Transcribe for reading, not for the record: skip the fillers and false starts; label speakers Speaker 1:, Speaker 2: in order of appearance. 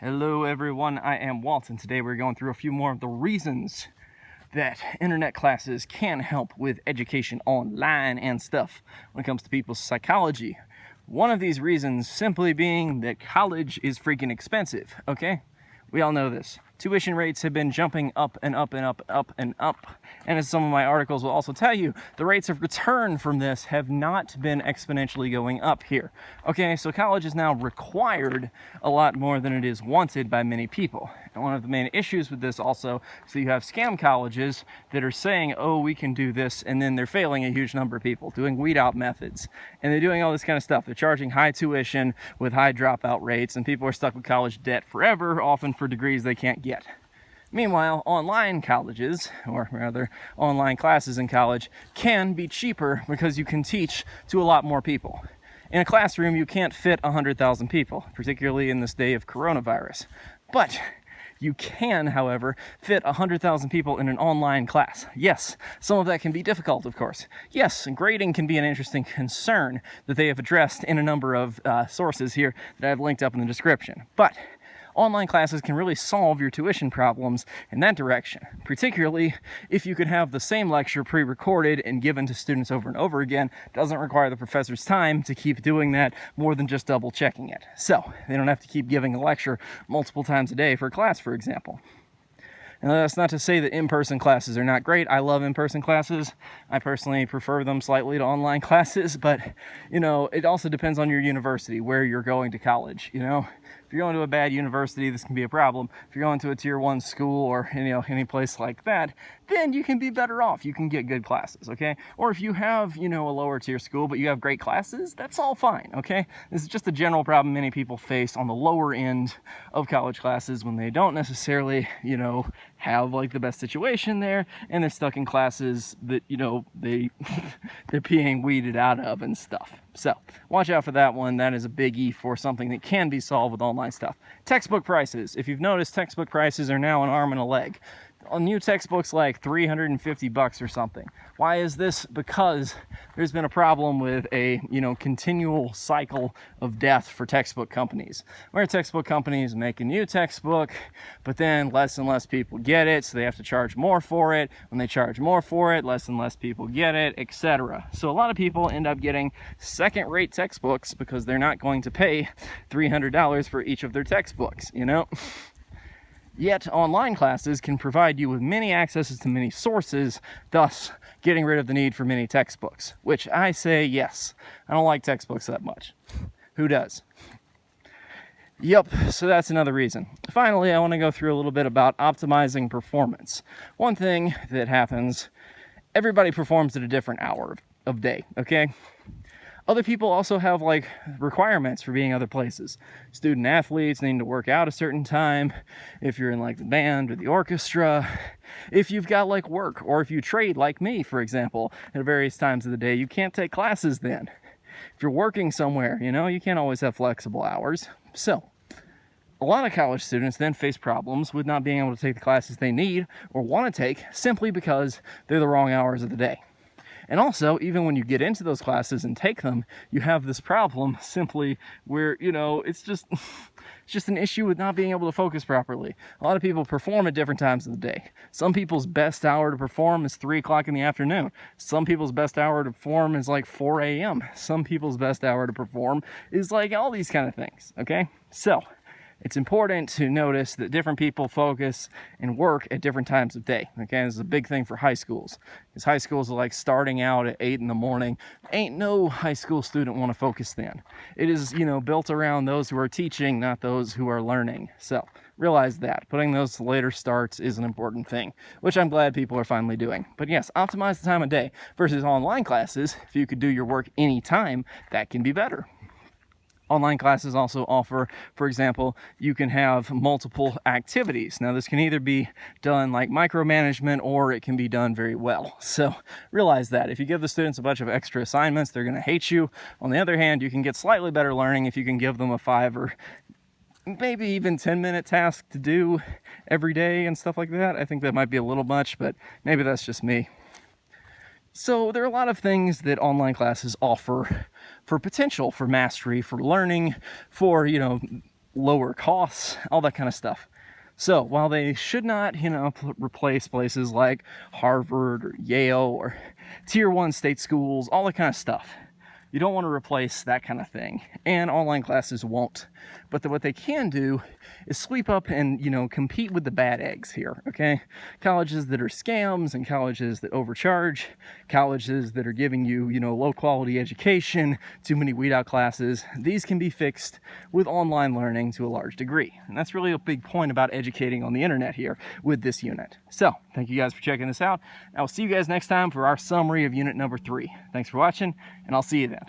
Speaker 1: Hello everyone, I am Walt, and today we're going through a few more of the reasons that internet classes can help with education online and stuff when it comes to people's psychology. One of these reasons simply being that college is freaking expensive, okay? We all know this. Tuition rates have been jumping up and up and up, up and up. And as some of my articles will also tell you, the rates of return from this have not been exponentially going up here. Okay, so college is now required a lot more than it is wanted by many people. And one of the main issues with this also is that you have scam colleges that are saying, oh, we can do this, and then they're failing a huge number of people, doing weed out methods. And they're doing all this kind of stuff. They're charging high tuition with high dropout rates, and people are stuck with college debt forever, often for degrees they can't get. Meanwhile, online colleges, or rather online classes in college, can be cheaper because you can teach to a lot more people. In a classroom, you can't fit 100,000 people, particularly in this day of coronavirus. But you can, however, fit 100,000 people in an online class. Yes, some of that can be difficult, of course. Yes, grading can be an interesting concern that they have addressed in a number of sources here that I've linked up in the description. But online classes can really solve your tuition problems in that direction, particularly if you could have the same lecture pre-recorded and given to students over and over again. It doesn't require the professor's time to keep doing that more than just double checking it. So they don't have to keep giving a lecture multiple times a day for a class, for example. And that's not to say that in-person classes are not great. I love in-person classes. I personally prefer them slightly to online classes, but it also depends on your university, where you're going to college, If you're going to a bad university, this can be a problem. If you're going to a tier 1 school or any place like that, then you can be better off. You can get good classes, okay? Or if you have, a lower tier school, but you have great classes, that's all fine, okay? This is just a general problem many people face on the lower end of college classes when they don't necessarily, have like the best situation there, and they're stuck in classes that, they're being weeded out of and stuff. So watch out for that one. That is a biggie for something that can be solved with online stuff. Textbook prices. If you've noticed, textbook prices are now an arm and a leg. A new textbook's like $350 or something. Why is this? Because there's been a problem with a continual cycle of death for textbook companies, where textbook companies make a new textbook, but then less and less people get it, so they have to charge more for it. When they charge more for it, less and less people get it, etc. So a lot of people end up getting second-rate textbooks because they're not going to pay $300 for each of their textbooks, Yet online classes can provide you with many accesses to many sources, thus getting rid of the need for many textbooks, which I say yes. I don't like textbooks that much. Who does? Yep, so that's another reason. Finally, I want to go through a little bit about optimizing performance. One thing that happens, everybody performs at a different hour of day, okay? Other people also have requirements for being other places. Student athletes need to work out a certain time. If you're in the band or the orchestra, if you've got work, or if you trade like me, for example, at various times of the day, you can't take classes then. If you're working somewhere, you can't always have flexible hours. So a lot of college students then face problems with not being able to take the classes they need or want to take simply because they're the wrong hours of the day. And also, even when you get into those classes and take them, you have this problem simply where, it's just an issue with not being able to focus properly. A lot of people perform at different times of the day. Some people's best hour to perform is 3 o'clock in the afternoon. Some people's best hour to perform is 4 a.m. Some people's best hour to perform is all these kind of things, okay? So it's important to notice that different people focus and work at different times of day. Okay, this is a big thing for high schools. Because high schools are starting out at 8 in the morning. Ain't no high school student want to focus then. It is, built around those who are teaching, not those who are learning. So realize that. Putting those later starts is an important thing, which I'm glad people are finally doing. But yes, optimize the time of day versus online classes. If you could do your work anytime, that can be better. Online classes also offer, for example, you can have multiple activities. Now, this can either be done like micromanagement or it can be done very well. So realize that. If you give the students a bunch of extra assignments, they're going to hate you. On the other hand, you can get slightly better learning if you can give them a 5 or maybe even 10-minute task to do every day and stuff like that. I think that might be a little much, but maybe that's just me. So there are a lot of things that online classes offer for potential, for mastery, for learning, for, lower costs, all that kind of stuff. So while they should not, replace places like Harvard or Yale or tier 1 state schools, all that kind of stuff, you don't want to replace that kind of thing, and online classes won't. But what they can do is sweep up and, compete with the bad eggs here, okay? Colleges that are scams and colleges that overcharge, colleges that are giving you, low quality education, too many weed out classes. These can be fixed with online learning to a large degree. And that's really a big point about educating on the internet here with this unit. So thank you guys for checking this out. I'll see you guys next time for our summary of unit number 3. Thanks for watching, and I'll see you then.